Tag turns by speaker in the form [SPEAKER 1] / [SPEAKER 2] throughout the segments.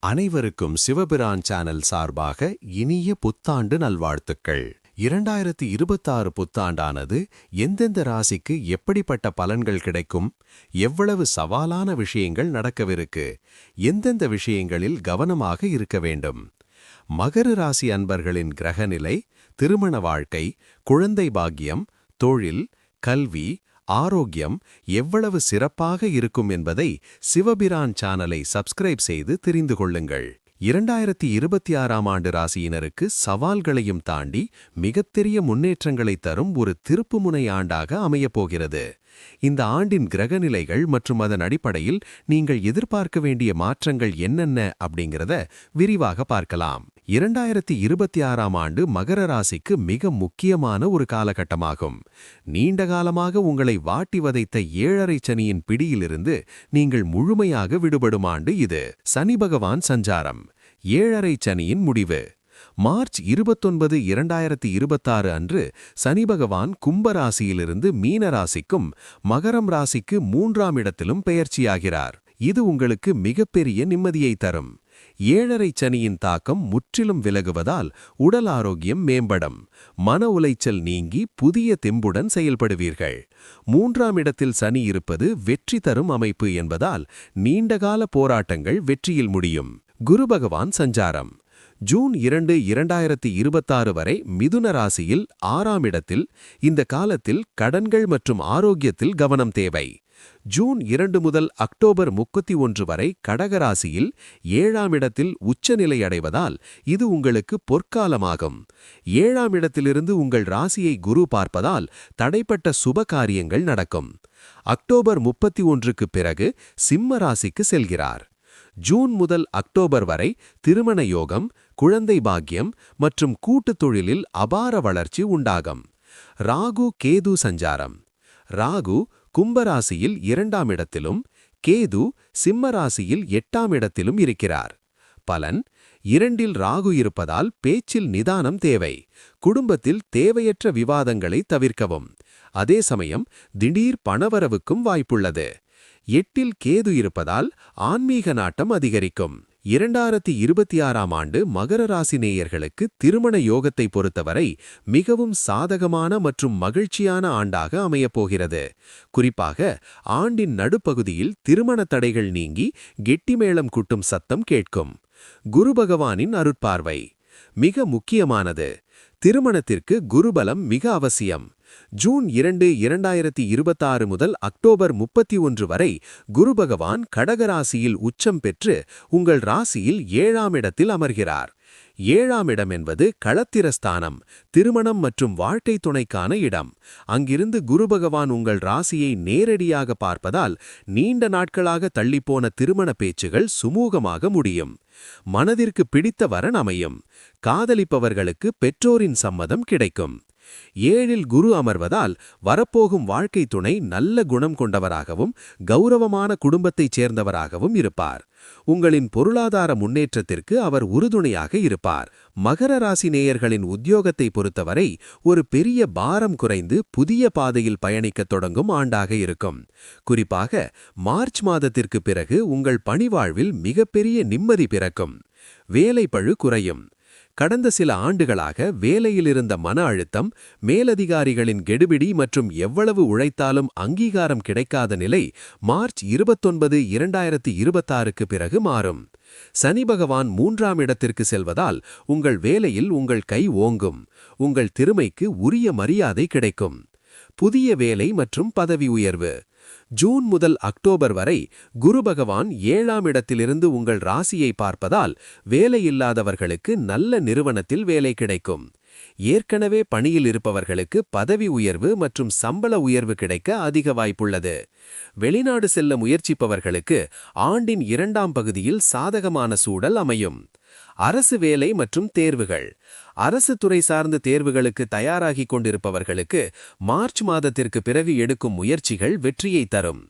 [SPEAKER 1] அனைவருக்கும் சிவபிரான் சேனல் சார்பாக இனிய புத்தாண்டு நல்வாழ்த்துக்கள். 2026 புத்தாண்டானது எந்தெந்த ராசிக்கு எப்படிப்பட்ட பலன்கள் கிடைக்கும், எவ்வளவு சவாலான விஷயங்கள் நடக்கவிருக்கு, எந்தெந்த விஷயங்களில் கவனமாக இருக்க வேண்டும். மகர ராசி அன்பர்களின் கிரகநிலை, திருமண வாழ்க்கை, குழந்தை பாக்கியம், தொழில், கல்வி, ஆரோக்கியம் எவ்வளவு சிறப்பாக இருக்கும் என்பதை சிவபிரான் சேனலை சப்ஸ்கிரைப் செய்து தெரிந்து கொள்ளுங்கள். 2026ஆம் ஆண்டு ராசியினருக்கு சவால்களையும் தாண்டி மிகப்பெரிய முன்னேற்றங்களை தரும் ஒரு திருப்புமுனை ஆண்டாக அமையப்போகிறது. இந்த ஆண்டின் கிரகநிலைகள் மற்றும் அதன் அடிப்படையில் நீங்கள் எதிர்பார்க்க வேண்டிய மாற்றங்கள் என்னென்ன அப்படிங்கிறத விரிவாக பார்க்கலாம். 2026ஆம் ஆண்டு மகர ராசிக்கு மிக முக்கியமான ஒரு காலகட்டமாகும். நீண்ட காலமாக உங்களை வாட்டி வதைத்த 7.5 சனியின் பிடியிலிருந்து நீங்கள் முழுமையாக விடுபடும் ஆண்டு இது. சனி பகவான் சஞ்சாரம், 7.5 சனியின் முடிவு. மார்ச் 29, 2026 அன்று சனி பகவான் கும்பராசியிலிருந்து மீன ராசிக்கும் மகரம் ராசிக்கு 3ஆம் இடத்திலும் பெயர்ச்சியாகிறார். இது உங்களுக்கு மிகப்பெரிய நிம்மதியை தரும். 7.5 சனியின் தாக்கம் முற்றிலும் விலகுவதால் உடல் ஆரோக்கியம் மேம்படும். மன உளைச்சல் நீங்கி புதிய தெம்புடன் செயல்படுவீர்கள். 3ஆம் இடத்தில் சனி இருப்பது வெற்றி தரும் அமைப்பு என்பதால் நீண்டகால போராட்டங்கள் வெற்றியில் முடியும். குரு பகவான் சஞ்சாரம், ஜூன் 2, 2026 வரை மிதுன ராசியில் 6ஆம் இடத்தில். இந்த காலத்தில் கடன்கள் மற்றும் ஆரோக்கியத்தில் கவனம் தேவை. ஜூன் 2 முதல் அக்டோபர் 31 வரை கடகராசியில் 7ஆம் இடத்தில் உச்சநிலை அடைவதால் இது உங்களுக்கு பொற்காலமாகும். 7ஆம் இடத்திலிருந்து உங்கள் ராசியை குரு பார்ப்பதால் தடைப்பட்ட சுப காரியங்கள் நடக்கும். அக்டோபர் 31க்கு பிறகு சிம்ம ராசிக்கு செல்கிறார். ஜூன் முதல் அக்டோபர் வரை திருமண யோகம், குழந்தை பாக்கியம் மற்றும் கூட்டுத் தொழிலில் அபார வளர்ச்சி உண்டாகும். ராகு கேது சஞ்சாரம், ராகு கும்பராசியில் 2ஆம் இடத்திலும் கேது சிம்ம ராசியில் 8ஆம் இடத்திலும் இருக்கிறார். பலன்: 2இல் ராகு இருப்பதால் பேச்சில் நிதானம் தேவை. குடும்பத்தில் தேவையற்ற விவாதங்களை தவிர்க்கவும். அதே சமயம் திடீர் பணவரவுக்கும் வாய்ப்புள்ளது. 8இல் கேது இருப்பதால் ஆன்மீக நாட்டம் அதிகரிக்கும். 2026ஆம் ஆண்டு மகர ராசி நேயர்களுக்கு திருமண யோகத்தை பொறுத்தவரை மிகவும் சாதகமான மற்றும் மகிழ்ச்சியான ஆண்டாக அமையப்போகிறது. குறிப்பாக ஆண்டின் நடுப்பகுதியில் திருமண தடைகள் நீங்கி கெட்டிமேளம் கூட்டும் சத்தம் கேட்கும். குரு பகவானின் அருட்பார்வை மிக முக்கியமானது. திருமணத்திற்கு குருபலம் மிக அவசியம். ஜூன் 2, 2026 முதல் அக்டோபர் 31 வரை குரு பகவான் கடகராசியில் உச்சம் பெற்று உங்கள் ராசியில் 7ஆம் இடத்தில் அமர்கிறார். 7ஆம் இடம் என்பது களத்திரஸ்தானம், திருமணம் மற்றும் வாழ்க்கை துணைக்கான இடம். அங்கிருந்து குரு பகவான் உங்கள் ராசியை நேரடியாக பார்ப்பதால் நீண்ட நாட்களாக தள்ளிப்போன திருமண பேச்சுகள் சுமூகமாக முடியும். மனதிற்கு பிடித்த வரன் அமையும். காதலிப்பவர்களுக்கு பெற்றோரின் சம்மதம் கிடைக்கும். 7இல் குரு அமர்வதால் வரப்போகும் வாழ்க்கை துணை நல்ல குணம் கொண்டவராகவும் கௌரவமான குடும்பத்தைச் சேர்ந்தவராகவும் இருப்பார். உங்களின் பொருளாதார முன்னேற்றத்திற்கு அவர் உறுதுணையாக இருப்பார். மகர ராசி நேயர்களின் உத்தியோகத்தை பொறுத்தவரை ஒரு பெரிய பாரம் குறைந்து புதிய பாதையில் பயணிக்கத் தொடங்கும் ஆண்டாக இருக்கும். குறிப்பாக மார்ச் மாதத்திற்கு பிறகு உங்கள் பணிவாழ்வில் மிகப்பெரிய நிம்மதி பிறக்கும். வேலைப்பழு குறையும். கடந்த சில ஆண்டுகளாக வேலையிலிருந்த மன அழுத்தம், மேலதிகாரிகளின் கெடுபிடி மற்றும் எவ்வளவு உழைத்தாலும் அங்கீகாரம் கிடைக்காத நிலை மார்ச் 29, 2026க்கு பிறகு மாறும். சனி பகவான் 3ஆம் இடத்திற்கு செல்வதால் உங்கள் வேலையில் உங்கள் கை ஓங்கும். உங்கள் திறமைக்கு உரிய மரியாதை கிடைக்கும். புதிய வேலை மற்றும் பதவி உயர்வு. ஜூன் முதல் அக்டோபர் வரை குரு பகவான் 7ஆம் இடத்திலிருந்து உங்கள் ராசியை பார்ப்பதால் வேலையில்லாதவர்களுக்கு நல்ல நிறுவனத்தில் வேலை கிடைக்கும். ஏற்கனவே பணியில் இருப்பவர்களுக்கு பதவி உயர்வு மற்றும் சம்பள உயர்வு கிடைக்க அதிக வாய்ப்புள்ளது. வெளிநாடு செல்ல முயற்சிப்பவர்களுக்கு ஆண்டின் 2ஆம் பகுதியில் சாதகமான சூழல் அமையும். அரசு வேலை மற்றும் தேர்வுகள். அரசு துறை சார்ந்த தேர்வுகளுக்கு தயாராகிக் கொண்டிருப்பவர்களுக்கு மார்ச் மாதத்திற்கு பிறகு எடுக்கும் முயற்சிகள் வெற்றியை தரும்.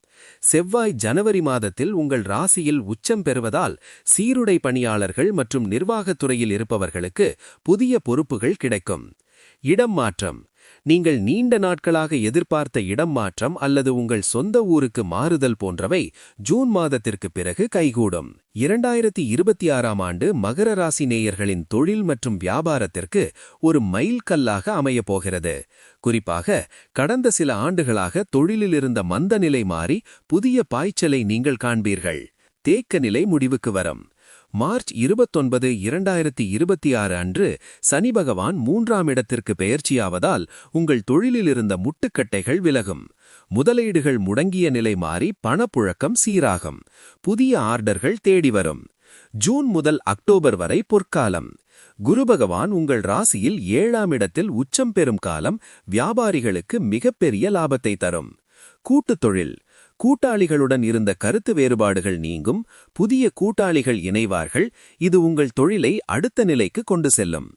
[SPEAKER 1] செவ்வாய் ஜனவரி மாதத்தில் உங்கள் ராசியில் உச்சம் பெறுவதால் சீருடை பணியாளர்கள் மற்றும் நிர்வாகத்துறையில் இருப்பவர்களுக்கு புதிய பொறுப்புகள் கிடைக்கும். இடம் மாற்றம். நீங்கள் நீண்ட நாட்களாக எதிர்பார்த்த இடம் மாற்றம் அல்லது உங்கள் சொந்த ஊருக்கு மாறுதல் போன்றவை ஜூன் மாதத்திற்கு பிறகு கைகூடும். 2026ஆம் ஆண்டு மகர ராசி நேயர்களின் தொழில் மற்றும் வியாபாரத்திற்கு ஒரு மைல்கல்லாக அமையப் போகிறது. குறிப்பாக கடந்த சில ஆண்டுகளாக தொழிலில் இருந்த மந்த நிலை மாறி புதிய பாய்ச்சலை நீங்கள் காண்பீர்கள். தேக்க நிலை முடிவுக்கு வரும். மார்ச் 29, 2026 அன்று சனி பகவான் 3ஆம் இடத்திற்கு பெயர்ச்சியாவதால் உங்கள் தொழிலில் இருந்த முட்டுக்கட்டைகள் விலகும். முதலீடுகள் முடங்கிய நிலை மாறி பணப்புழக்கம் சீராகும். புதிய ஆர்டர்கள் தேடி வரும். ஜூன் முதல் அக்டோபர் வரை பொற்காலம். குரு பகவான் உங்கள் ராசியில் 7ஆம் இடத்தில் உச்சம் பெறும் காலம் வியாபாரிகளுக்கு மிகப்பெரிய லாபத்தை தரும். கூட்டுத் தொழில். கூட்டாளிகளுடன் இருந்த கருத்து வேறுபாடுகள் நீங்கும். புதிய கூட்டாளிகள் இணைவார்கள். இது உங்கள் தொழிலை அடுத்த நிலைக்கு கொண்டு செல்லும்.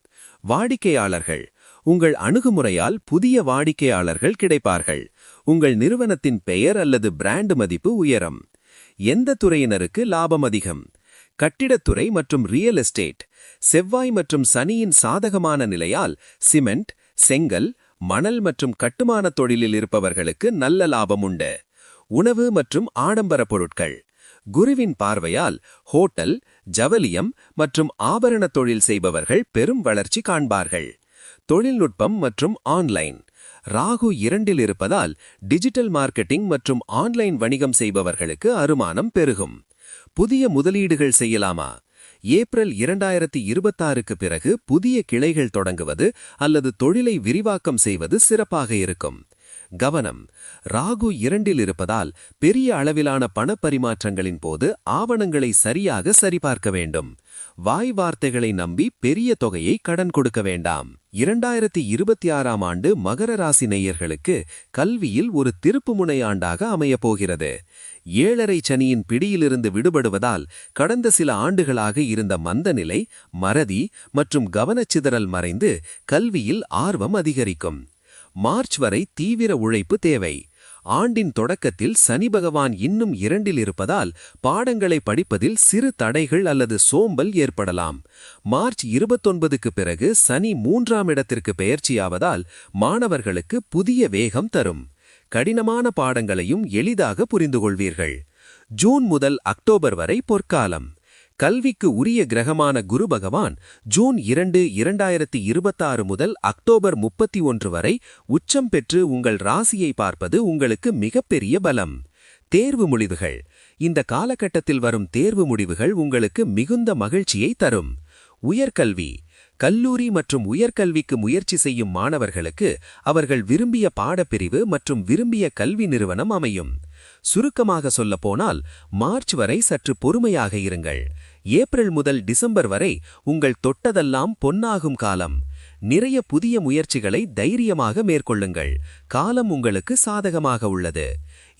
[SPEAKER 1] வாடிக்கையாளர்கள். உங்கள் அணுகுமுறையால் புதிய வாடிக்கையாளர்கள் கிடைப்பார்கள். உங்கள் நிறுவனத்தின் பெயர் அல்லது பிராண்ட் மதிப்பு உயரும். எந்த துறையினருக்கு லாபம் அதிகம்? கட்டிடத்துறை மற்றும் ரியல் எஸ்டேட். செவ்வாய் மற்றும் சனியின் சாதகமான நிலையால் சிமெண்ட், செங்கல், மணல் மற்றும் கட்டுமான தொழிலில் இருப்பவர்களுக்கு நல்ல லாபம் உண்டு. உணவு மற்றும் ஆடம்பர பொருட்கள். குருவின் பார்வையால் ஹோட்டல், ஜவலியம் மற்றும் ஆபரண தொழில் செய்பவர்கள் பெரும் வளர்ச்சி காண்பார்கள். தொழில்நுட்பம் மற்றும் ஆன்லைன். ராகு 2இல் இருப்பதால் டிஜிட்டல் மார்க்கெட்டிங் மற்றும் ஆன்லைன் வணிகம் செய்பவர்களுக்கு வருமானம் பெருகும். புதிய முதலீடுகள் செய்யலாமா? ஏப்ரல் 2026க்கு பிறகு புதிய கிளைகள் தொடங்குவது அல்லது தொழிலை விரிவாக்கம் செய்வது சிறப்பாக இருக்கும். கவனம். ராகு 2இல் இருப்பதால் பெரிய அளவிலான பணப்பரிமாற்றங்களின் போது ஆவணங்களை சரியாக சரிபார்க்க வேண்டும். வாய் வார்த்தைகளை நம்பி பெரிய தொகையை கடன் கொடுக்க வேண்டாம். 2026ஆம் ஆண்டு மகர ராசி நேயர்களுக்கு கல்வியில் ஒரு திருப்புமுனை ஆண்டாக அமையப்போகிறது. 7.5 சனியின் பிடியிலிருந்து விடுபடுவதால் கடந்த சில ஆண்டுகளாக இருந்த மந்த நிலை, மறதி மற்றும் கவனச்சிதறல் மறைந்து கல்வியில் ஆர்வம் அதிகரிக்கும். மார்ச் வரை தீவிர உழைப்பு தேவை. ஆண்டின் தொடக்கத்தில் சனி பகவான் இன்னும் 2இல் இருப்பதால் பாடங்களை படிப்பதில் சிறு தடைகள் அல்லது சோம்பல் ஏற்படலாம். மார்ச் 29க்கு பிறகு சனி 3ஆம் இடத்திற்கு பெயர்ச்சியாவதால் மாணவர்களுக்கு புதிய வேகம் தரும். கடினமான பாடங்களையும் எளிதாக புரிந்துகொள்வீர்கள். ஜூன் முதல் அக்டோபர் வரை பொற்காலம். கல்விக்கு உரிய கிரகமான குரு பகவான் ஜூன் 2, 2026 முதல் அக்டோபர் 31 வரை உச்சம் பெற்று உங்கள் ராசியை பார்ப்பது உங்களுக்கு மிகப்பெரிய பலம். தேர்வு முடிவுகள். இந்த காலகட்டத்தில் வரும் தேர்வு முடிவுகள் உங்களுக்கு மிகுந்த மகிழ்ச்சியை தரும். உயர்கல்வி. கல்லூரி மற்றும் உயர்கல்விக்கு முயற்சி செய்யும் மாணவர்களுக்கு அவர்கள் விரும்பிய பாடப்பிரிவு மற்றும் விரும்பிய கல்வி நிறுவனம் அமையும். சுருக்கமாக சொல்லப்போனால் மார்ச் வரை சற்று பொறுமையாக இருங்கள். ஏப்ரல் முதல் டிசம்பர் வரை உங்கள் தொட்டதெல்லாம் பொன்னாகும் காலம். நிறைய புதிய முயற்சிகளை தைரியமாக மேற்கொள்ளுங்கள். காலம் உங்களுக்கு சாதகமாக உள்ளது.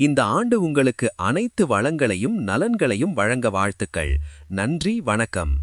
[SPEAKER 1] இந்த ஆண்டு உங்களுக்கு அனைத்து வளங்களையும் நலன்களையும் வழங்க வாழ்த்துக்கள். நன்றி, வணக்கம்.